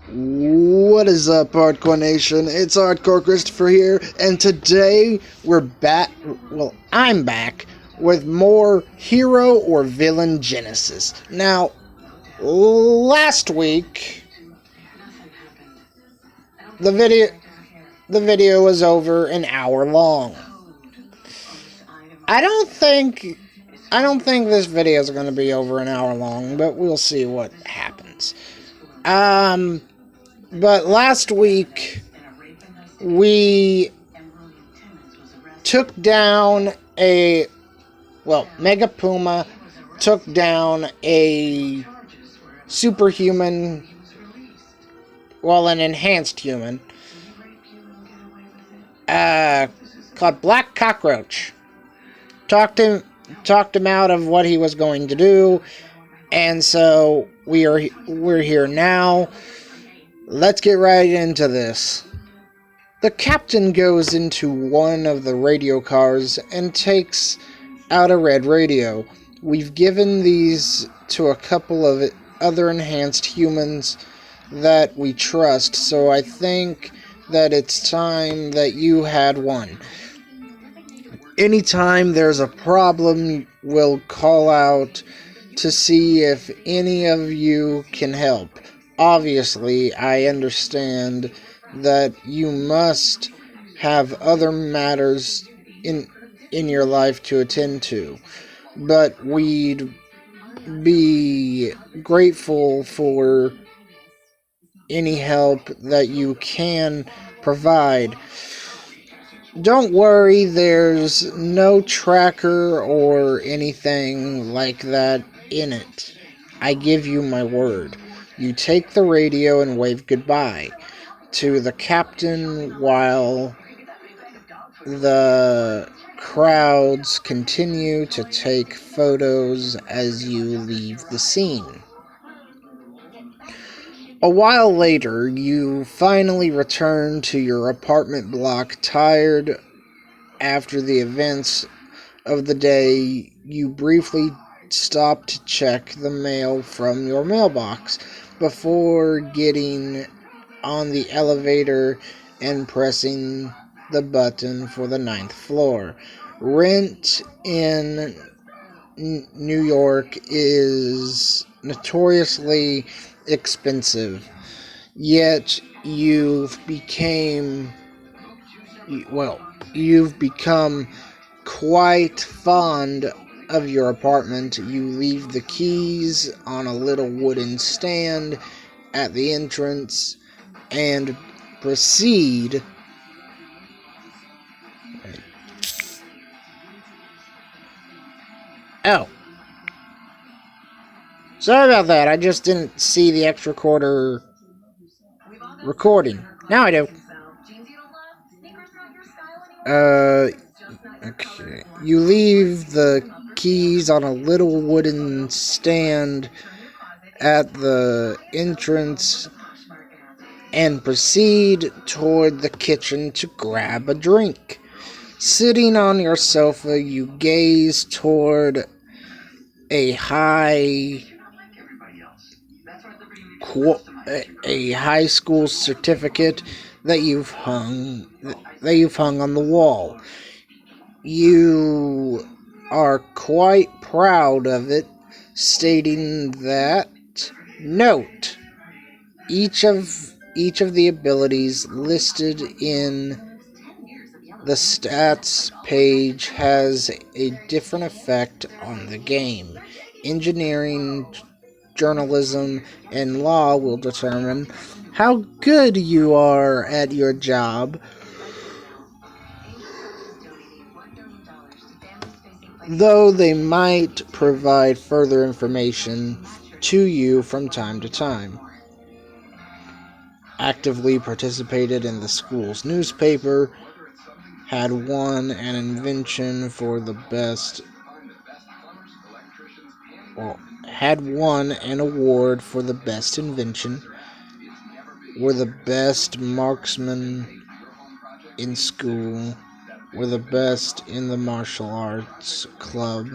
What is up, Hardcore Nation? It's Hardcore Christopher here, and today we're back. Well, I'm back with more Hero or Villain Genesis. Now, last week the video was over an hour long. I don't think this video is going to be over an hour long, but we'll see what happens. But last week, we took down Mega Puma took down a superhuman, an enhanced human, called Black Cockroach. Talked him out of what he was going to do, and so we're here now. Let's get right into this. The captain goes into one of the radio cars and takes out a red radio. We've given these to a couple of other enhanced humans that we trust, so I think that it's time that you had one. Anytime there's a problem, we'll call out to see if any of you can help. Obviously, I understand that you must have other matters in your life to attend to, but we'd be grateful for any help that you can provide. Don't worry, there's no tracker or anything like that in it. I give you my word. You take the radio and wave goodbye to the captain while the crowds continue to take photos as you leave the scene. A while later, you finally return to your apartment block, tired after the events of the day. You briefly stop to check the mail from your mailbox before getting on the elevator and pressing the button for the 9th floor. Rent in New York is notoriously expensive, yet you've become quite fond of your apartment. You leave the keys on a little wooden stand at the entrance and proceed sorry about that. I just didn't see the extra quarter recording. Now I do. Okay. You leave the keys on a little wooden stand at the entrance and proceed toward the kitchen to grab a drink. Sitting on your sofa, you gaze toward a high school certificate that you've hung on the wall. You are quite proud of it, stating that, note, each of the abilities listed in the stats page has a different effect on the game. Engineering, journalism, and law will determine how good you are at your job, though they might provide further information to you from time to time. Actively participated in the school's newspaper, had won an invention for the best, had won an award for the best invention, were the best marksman in school, were the best in the martial arts club,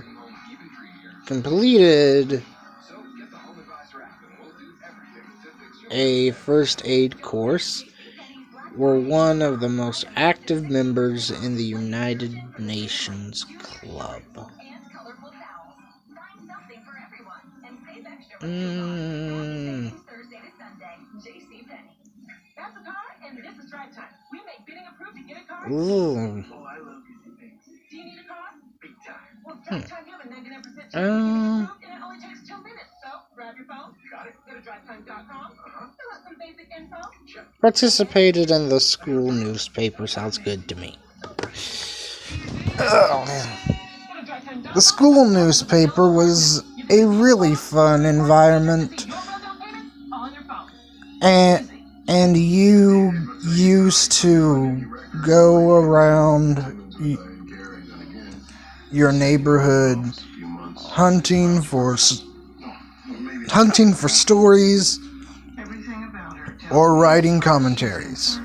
completed a first aid course, were one of the most active members in the United Nations Club. Ooh. Um, Participated in the school newspaper sounds good to me. Oh, man. The school newspaper was a really fun environment, and you used to go around your neighborhood hunting for stories or writing commentaries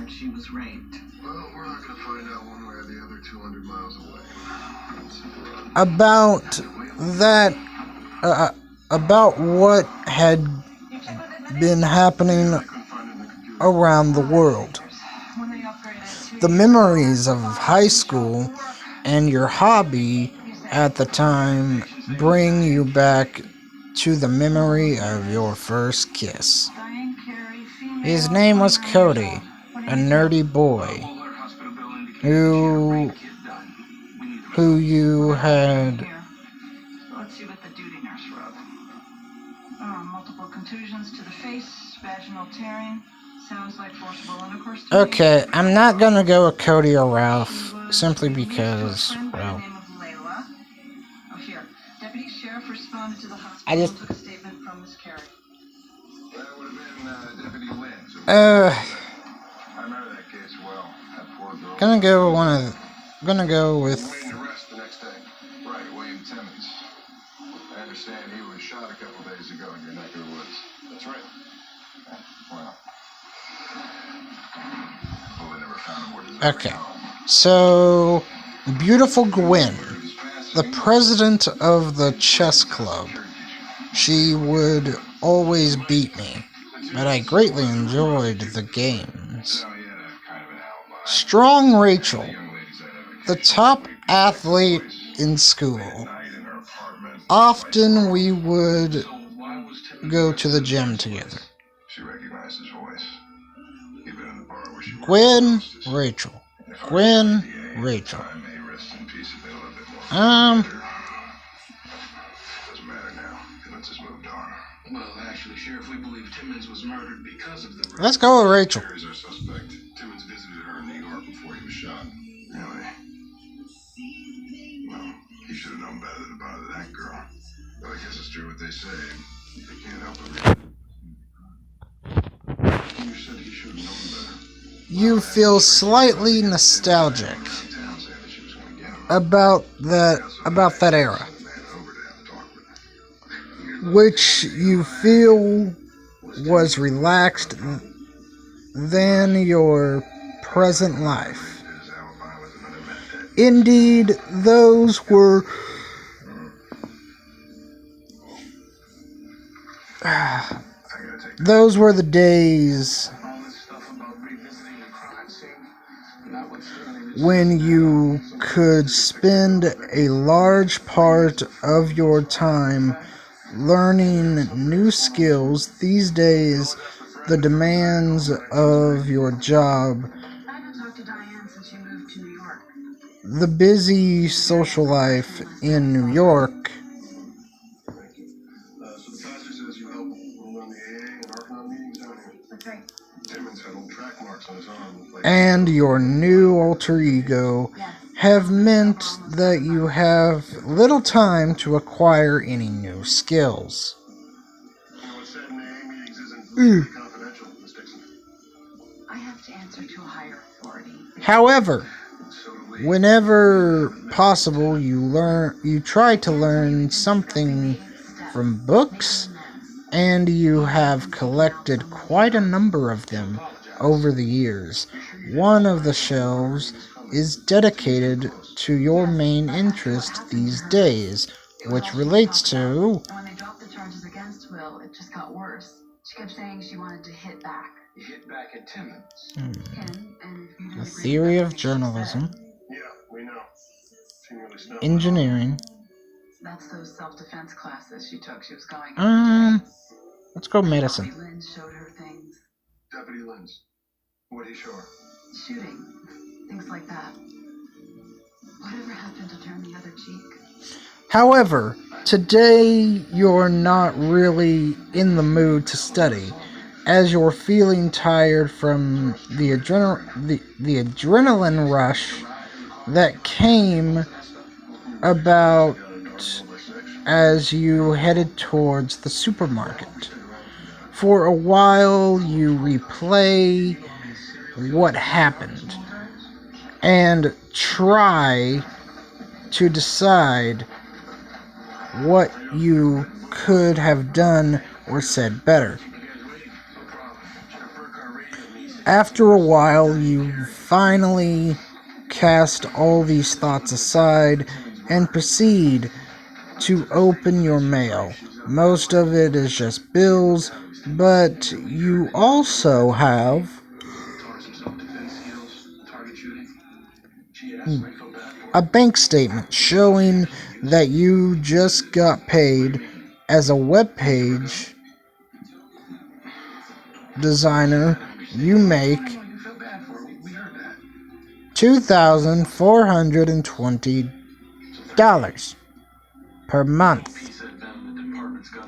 about that, about what had been happening around the world. The memories of high school and your hobby at the time bring you back to the memory of your first kiss. His name was Cody, a nerdy boy who you had multiple contusions to the face, vaginal tearing. Sounds like forcible intercourse. Okay, I'm not gonna go with Cody or Ralph simply because, well, I just gonna go with William Timmons. I understand he was shot a couple days ago in your neck of the woods. That's right. Well, we never found him. Okay, so beautiful Gwen, the president of the chess club. She would always beat me, but I greatly enjoyed the games. Strong Rachel, the top athlete in school. Often we would go to the gym together. Gwen Rachel. Doesn't matter now. Timmons has moved on. Well, actually, Sheriff, we believe Timmons was murdered because of the... Let's go with Rachel. Here's our suspect. Timmons visited her in New York before he was shot. Really? Well, he should have known better than to bother that girl. But I guess it's true what they say. They can't help it. You said he should have known better. You feel slightly nostalgic about that era, which you feel was relaxed than your present life. Indeed, those were the days when you could spend a large part of your time learning new skills. These days, the demands of your job, the busy social life in New York, and your new alter ego have meant that you have little time to acquire any new skills. However, whenever possible, you try to learn something from books, and you have collected quite a number of them over the years. One of the shelves is dedicated to your main interest these days, which relates to... When they dropped the charges against Will, it just got worse. She kept saying she wanted to hit back. Hit back at Timmons. Him, and if you The didn't agree theory with of everything she said, journalism, Yeah, we know. She nearly snapped engineering. that's those self-defense classes she took. She was going. Let's go medicine. Deputy Lynn showed her things. Deputy Lynch. What'd he show her? Shooting. Things like that. Whatever happened to turn the other cheek? However, today you're not really in the mood to study, as you're feeling tired from the adrenaline rush that came about as you headed towards the supermarket. For a while, you replay what happened and try to decide what you could have done or said better. After a while, you finally cast all these thoughts aside and proceed to open your mail. Most of it is just bills, but you also have a bank statement showing that you just got paid as a web page designer. You make $2,420 per month.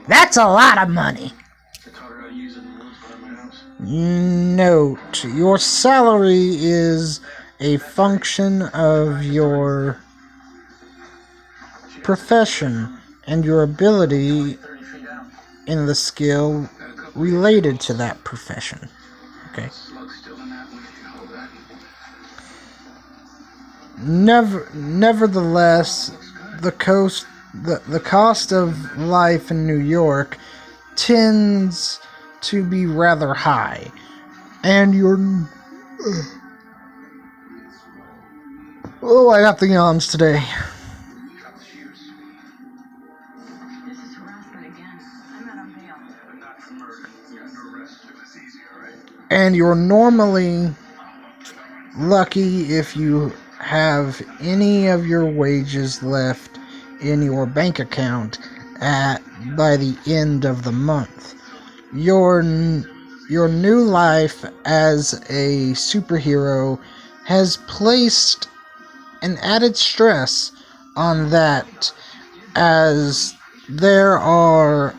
That's a lot of money. Note, your salary is a function of your profession and your ability in the skill related to that profession. Okay. Nevertheless, the cost of life in New York tends to be rather high, and I got the yawns today. This is harassment again. I'm not on bail. Not for murder. You're under arrest. Do this easy, all right? And you're normally lucky if you have any of your wages left in your bank account by the end of the month. Your new life as a superhero has placed an added stress on that, as there are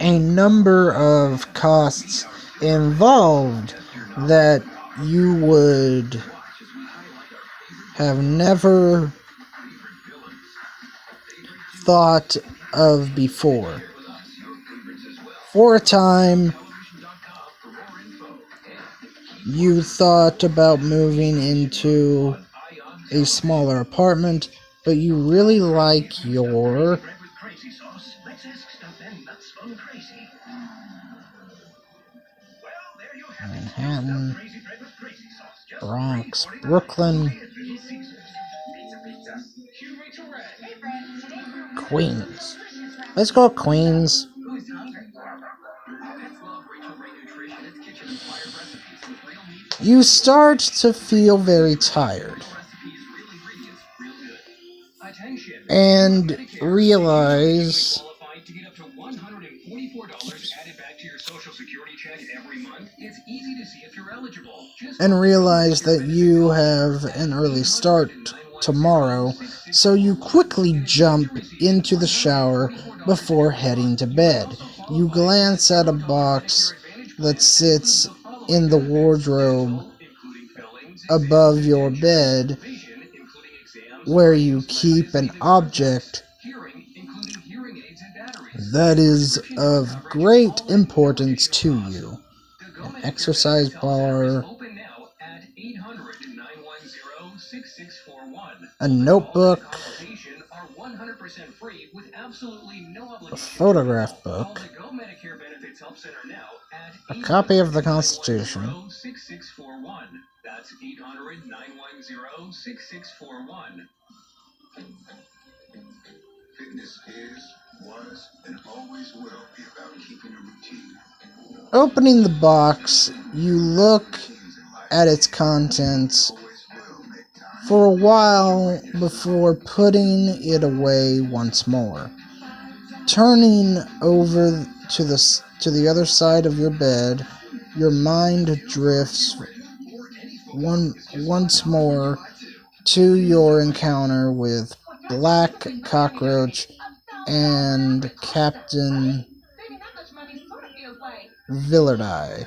a number of costs involved that you would have never thought of before. For a time, you thought about moving into a smaller apartment, but you really like your Manhattan, Bronx, Brooklyn, Queens. Let's go Queens. You start to feel very tired and realize that you have an early start tomorrow, so you quickly jump into the shower before heading to bed. You glance at a box that sits in the wardrobe above your bed, where you keep an object that is of great importance to you. An exercise bar, a notebook, a photograph book, a copy of the Constitution, that's 800-910-6641. Fitness is was and always will be about keeping a routine. Opening the box, you look at its contents for a while before putting it away once more. Turning over to the other side of your bed, your mind drifts once more to your encounter with Black Cockroach and Captain Villardy.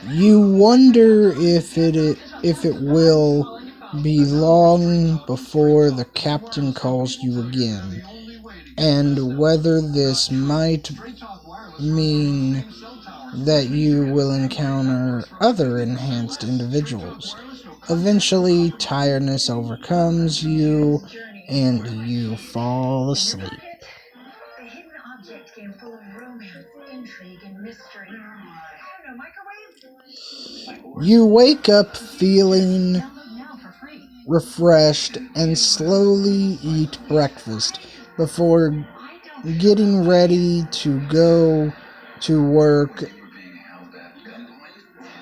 You wonder if it will be long before the captain calls you again, and whether this might mean that you will encounter other enhanced individuals. Eventually, tiredness overcomes you, and you fall asleep. The hidden object game full of romance, intrigue, and mystery. I don't know, microwave? You wake up feeling Download now for free. refreshed and slowly eat breakfast before getting ready to go to work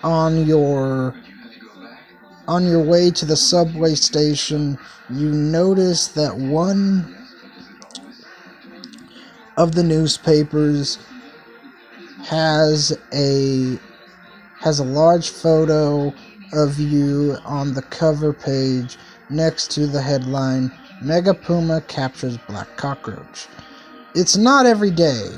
on your way to the subway station. You notice that one of the newspapers has a large photo of you on the cover page next to the headline, Mega Puma captures Black Cockroach. It's not every day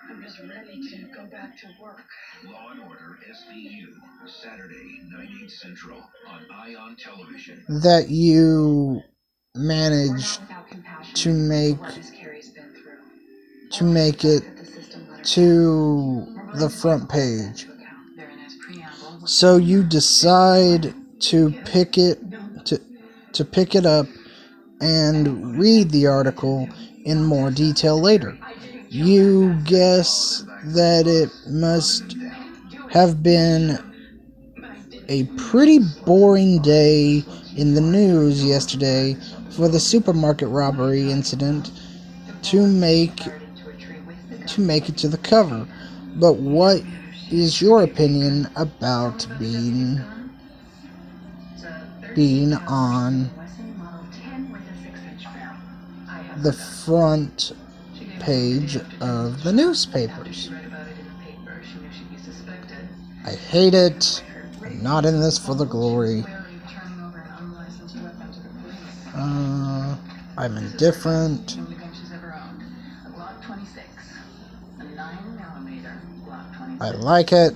I'm just ready to go back to work. Law and Order SVU, Saturday, 9/8 Central, on Ion Television. that you manage to make it to the front page. So you decide to pick it up and read the article in more detail later. You guess that it must have been a pretty boring day in the news yesterday for the supermarket robbery incident to make it to the cover. But what is your opinion about being on the front page of the newspapers? I hate it. I'm not in this for the glory. I'm indifferent. I like it.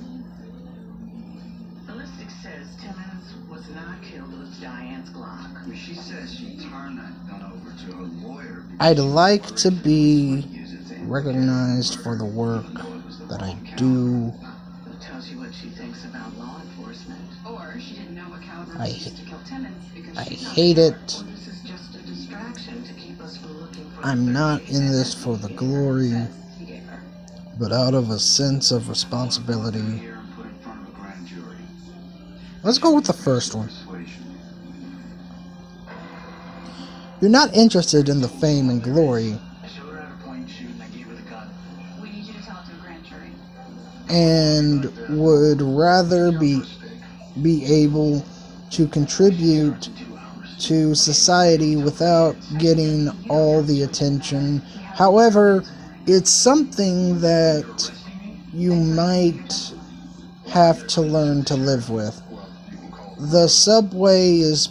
Ballistics says Timmons was not killed with Diane's Glock. She says she turned that gun over to her lawyer. I'd like to be recognized for the work that I do. It tells you what she thinks about law enforcement. Or she didn't know what caliber I was used to kill Timmons because I she's not hate sure. it. Well, this is just a distraction to keep us from looking for I'm the not 38 in this seconds for the he glory, gave her. but out of a sense of responsibility. Here and put in front of a grand jury. Let's go with the first one. Persuasion. You're not interested in the fame and glory, I showed her how to point and shoot, and I gave her the gun. We need you to tell it to a grand jury. and would rather be able to contribute to society without getting all the attention. However, it's something that you might have to learn to live with. The subway is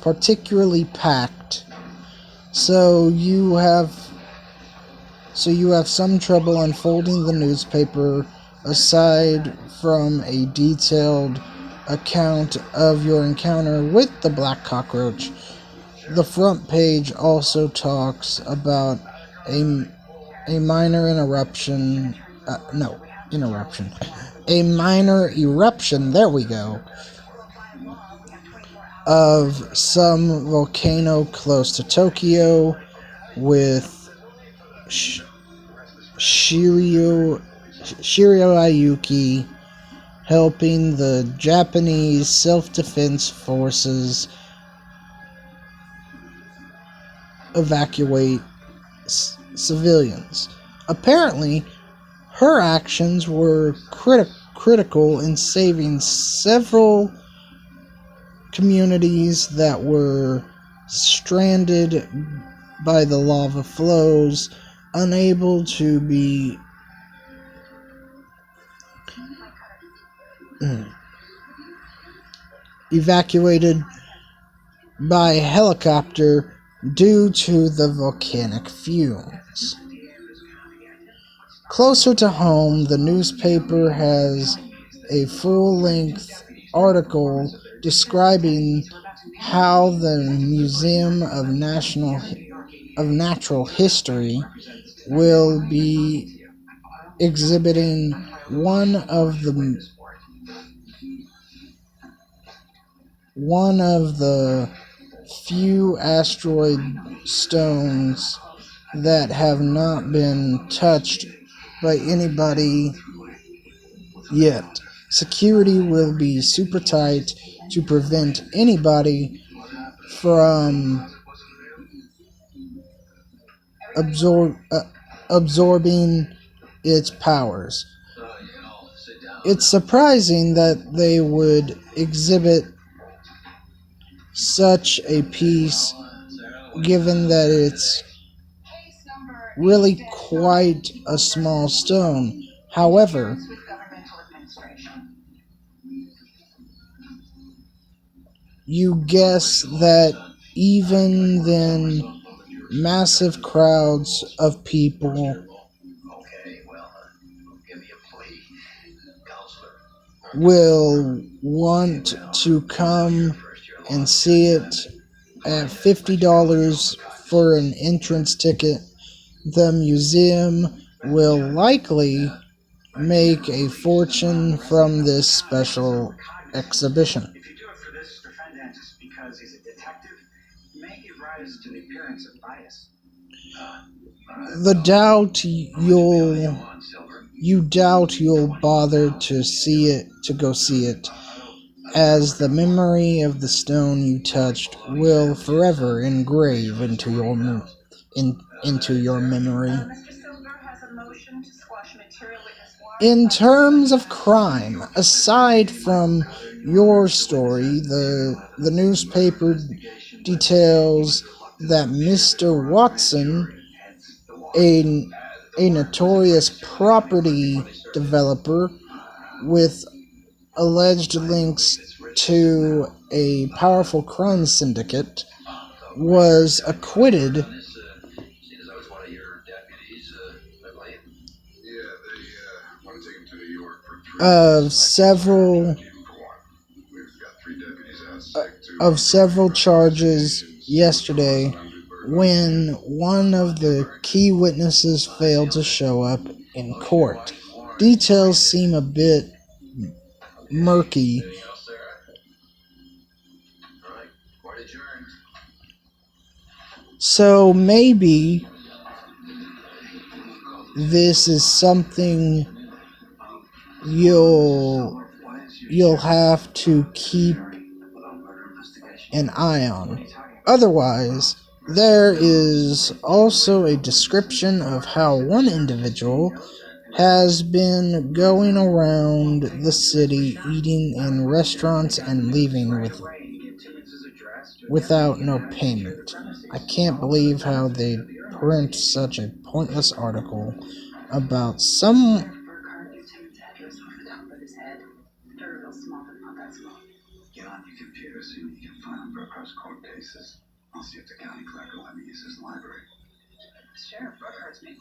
particularly packed, so you have some trouble unfolding the newspaper. Aside from a detailed account of your encounter with the Black Cockroach, the front page also talks about a minor eruption. A minor eruption. There we go. Of some volcano close to Tokyo, with Shirayuki helping the Japanese self-defense forces evacuate civilians. Apparently, her actions were critical in saving several communities that were stranded by the lava flows, unable to be evacuated by helicopter due to the volcanic fumes. Closer to home, the newspaper has a full-length article describing how the Museum of Natural History will be exhibiting one of the few asteroid stones that have not been touched by anybody yet. Security will be super tight to prevent anybody from absorbing its powers. It's surprising that they would exhibit such a piece, given that it's really quite a small stone. However, you guess that even then, massive crowds of people will want to come and see it at $50 for an entrance ticket. The museum will likely make a fortune from this special exhibition. If you do it for this defendant because he's a detective, you may give rise to the appearance of bias. The doubt you doubt you'll bother to go see it, as the memory of the stone you touched will forever engrave into your memory. In terms of crime, aside from your story, the newspaper details that Mr. Watson, a notorious property developer with alleged links to a powerful crime syndicate, was acquitted of several charges yesterday when one of the key witnesses failed to show up in court. Details seem a bit murky. So maybe this is something you'll have to keep an eye on. Otherwise, there is also a description of how one individual has been going around the city eating in restaurants and leaving without no payment. I can't believe how they print such a pointless article about some Get on your computer, see what you can find on Brookhurst court cases. I'll see if the county clerk will let me use his library. Sheriff Brookhurst made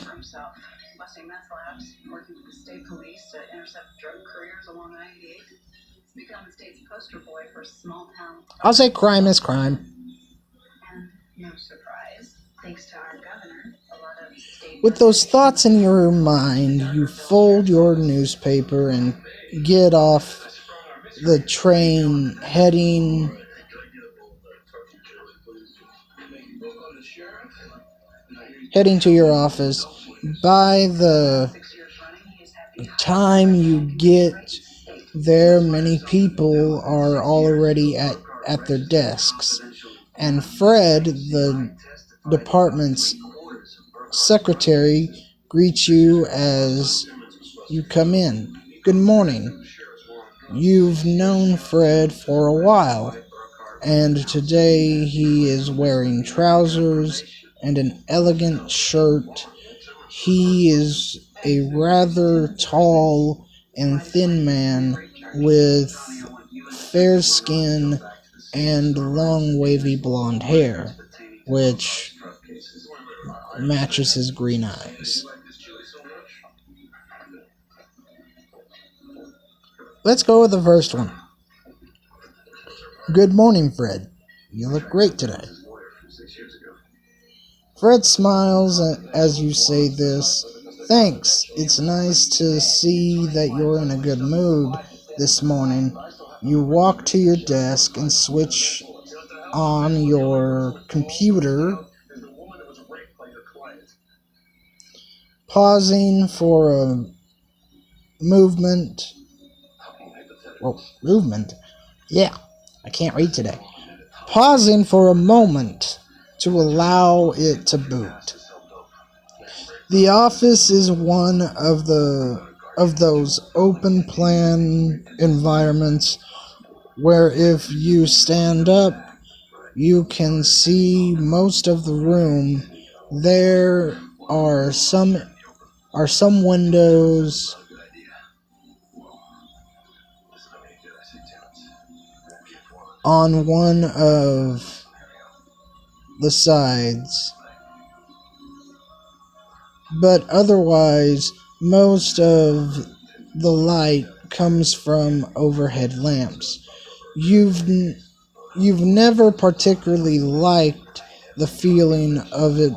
for himself, busting meth labs, working with the state police to intercept drug couriers along I-88. He's become the state's poster boy for small town. I'll say crime is crime. And no surprise, thanks to our governor, a lot of state... With those thoughts in your mind, you fold your newspaper and get off the train heading to your office. By the time you get there, many people are already at their desks, and Fred, the department's secretary greets you as you come in. Good morning. You've known Fred for a while, and today he is wearing trousers and an elegant shirt. He is a rather tall and thin man with fair skin and long wavy blonde hair, which matches his green eyes. Let's go with the first one. Good morning, Fred. You look great today. Fred smiles as you say this. Thanks. It's nice to see that you're in a good mood this morning. You walk to your desk and switch on your computer, pausing for a movement. Yeah, I can't read today. Pausing for a moment to allow it to boot. The office is one of those open plan environments where if you stand up, you can see most of the room. There are some windows on one of the sides, but otherwise most of the light comes from overhead lamps. You've never particularly liked the feeling of it,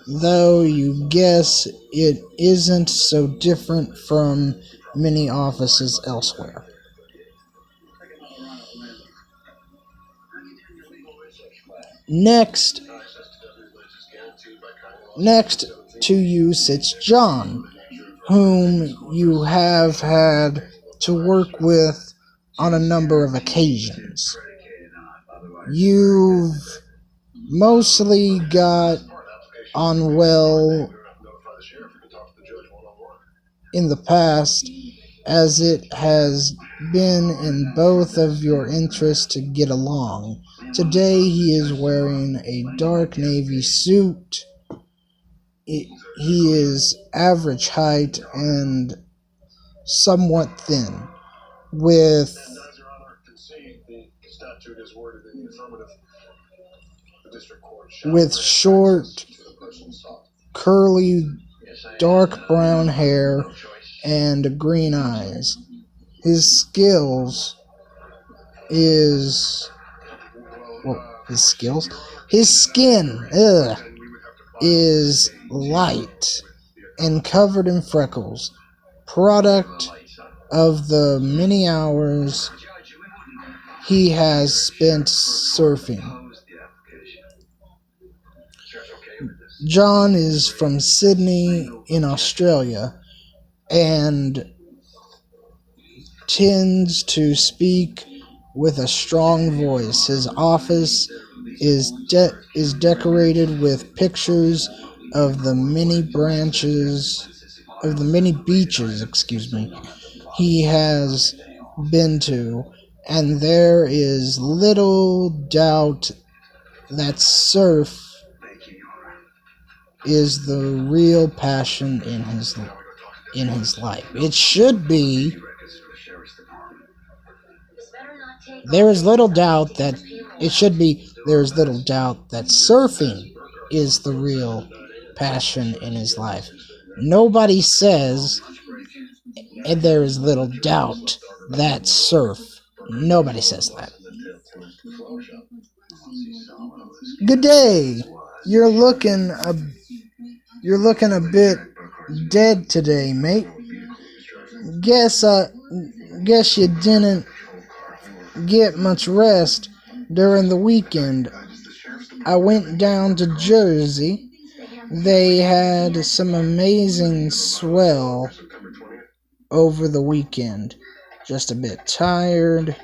though you guess it isn't so different from many offices elsewhere. Next to you sits John, whom you have had to work with on a number of occasions. You've mostly got on well in the past, as it has been in both of your interests to get along. Today he is wearing a dark navy suit. He is average height and somewhat thin, with short, curly, dark brown hair and green eyes. His skin is light and covered in freckles, product of the many hours he has spent surfing. John is from Sydney in Australia and tends to speak with a strong voice. His office is decorated with pictures of the many beaches, he has been to, and there is little doubt that surf is the real passion in his life. It should be. There is little doubt that surfing is the real passion in his life. Nobody says, and there is little doubt that surf. Nobody says that. Good day. You're looking a bit dead today, mate. Guess you didn't get much rest during the weekend. I went down to Jersey. They had some amazing swell over the weekend. Just a bit tired.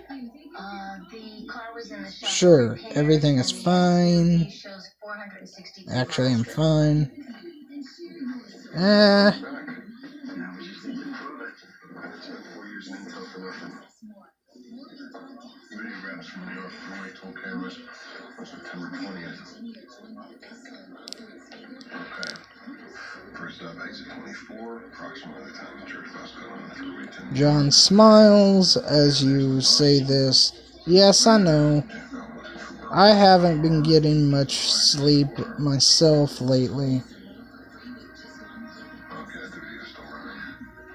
Sure, everything is fine. Actually, I'm fine. Now we just need to prove it. I spent 4 years in intel for nothing. Radiograms from New York. Roy told cameras on September 20th. Okay. First up, exit 24, approximately the time the church bus got on the thruway to John smiles as you say this. Yes, I know. I haven't been getting much sleep myself lately. Okay, the video's still running.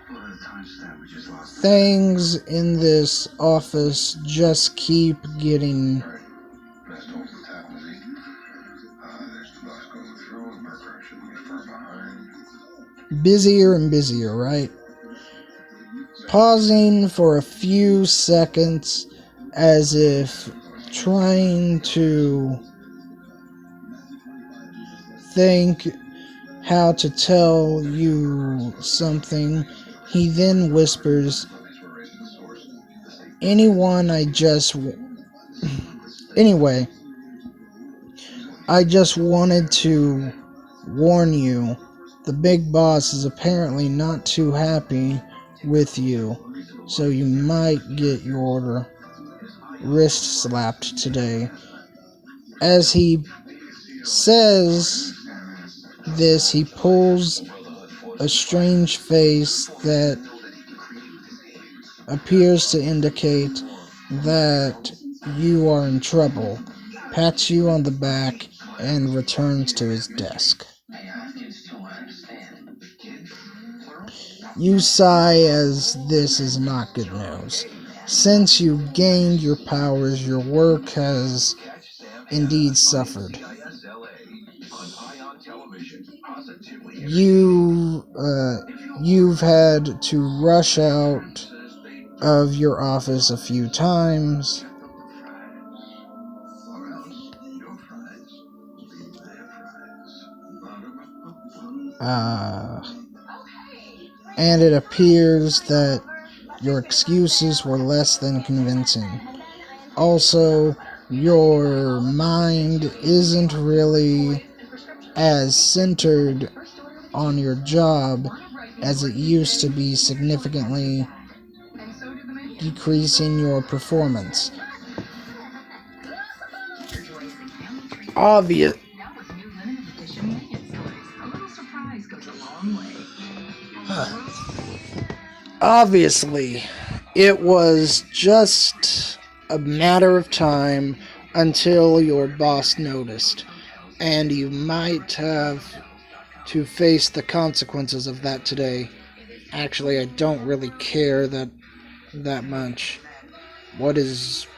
What are the timestamp we just lost? Things in this office just keep getting Best hope for Tappan Zee. There's the bus going through, and Burkhart shouldn't be far behind. busier and busier, right? Pausing for a few seconds as if trying to think how to tell you something, he then whispers, Anyway, I just wanted to warn you, the big boss is apparently not too happy with you, so you might get your wrist slapped today. As he says this, he pulls a strange face that appears to indicate that you are in trouble, pats you on the back, and returns to his desk. You sigh as this is not good news. Since you gained your powers, your work has indeed suffered. You've had to rush out of your office a few times. And it appears that your excuses were less than convincing. Also, your mind isn't really as centered on your job as it used to be, significantly decreasing your performance. Obviously, it was just a matter of time until your boss noticed, and you might have to face the consequences of that today. Actually, I don't really care that much. What is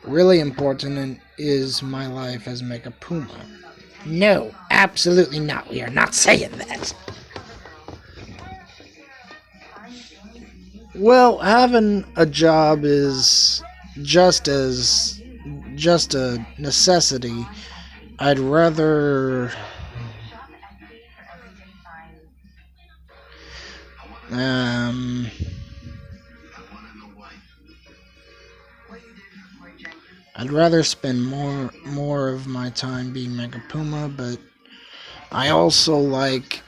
really important is my life as Mega Puma. No, absolutely not. We are not saying that. Well, having a job is just a necessity. I'd rather spend more of my time being Mega Puma, but I also like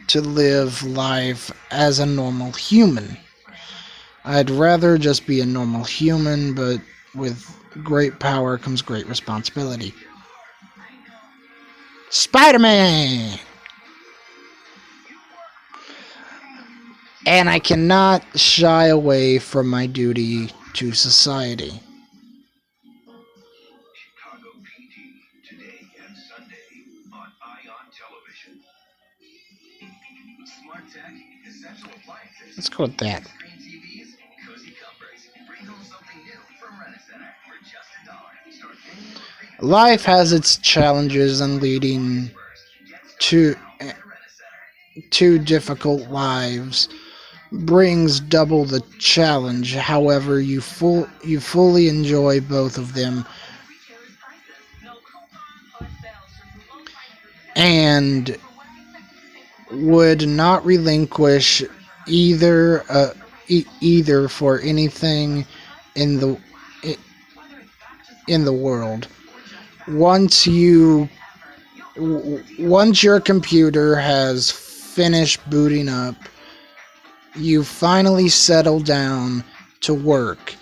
to live life as a normal human. I'd rather just be a normal human, but with great power comes great responsibility. Spider-Man! And I cannot shy away from my duty to society. Chicago PD, today and Sunday on Ion Television. Smart tech, essential appliances. Let's go with that. Screen TVs, cozy comforts. Bring home something new from Rent-A-Center for just $1. Start paying. Life has its challenges, and leading to difficult lives brings double the challenge. However, you fully enjoy both of them, and would not relinquish either for anything in the world. once your computer has finished booting up, you finally settle down to work.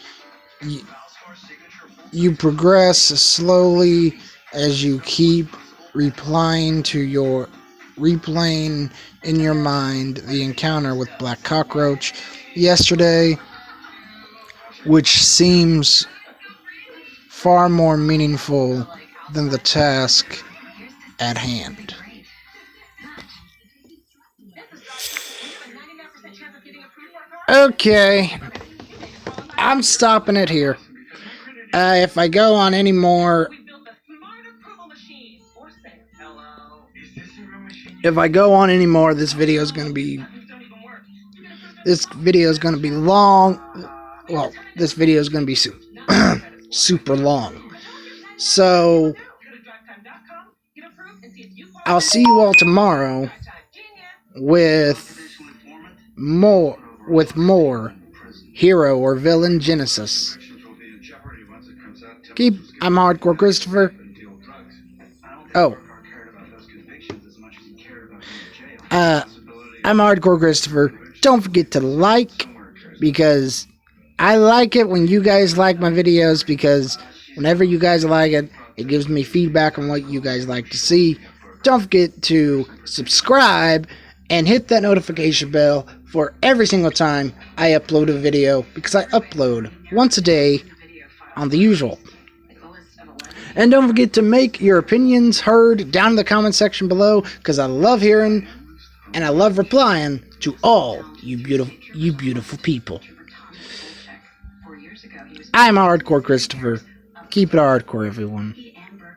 You progress slowly as you keep replaying in your mind the encounter with Black Cockroach yesterday, which seems far more meaningful than the task at hand. Okay, I'm stopping it here. If I go on any more, this video is going to be long. Well, this video is going to be super long. So I'll see you all tomorrow with more Hero or Villain Genesis. I'm Hardcore Christopher. Oh. I'm Hardcore Christopher. Don't forget to like, because I like it when you guys like my videos, because whenever you guys like it, it gives me feedback on what you guys like to see. Don't forget to subscribe and hit that notification bell for every single time I upload a video, because I upload once a day on the usual. And don't forget to make your opinions heard down in the comment section below, because I love hearing and I love replying to all you beautiful people. I'm Hardcore Christopher. Keep it hardcore, everyone.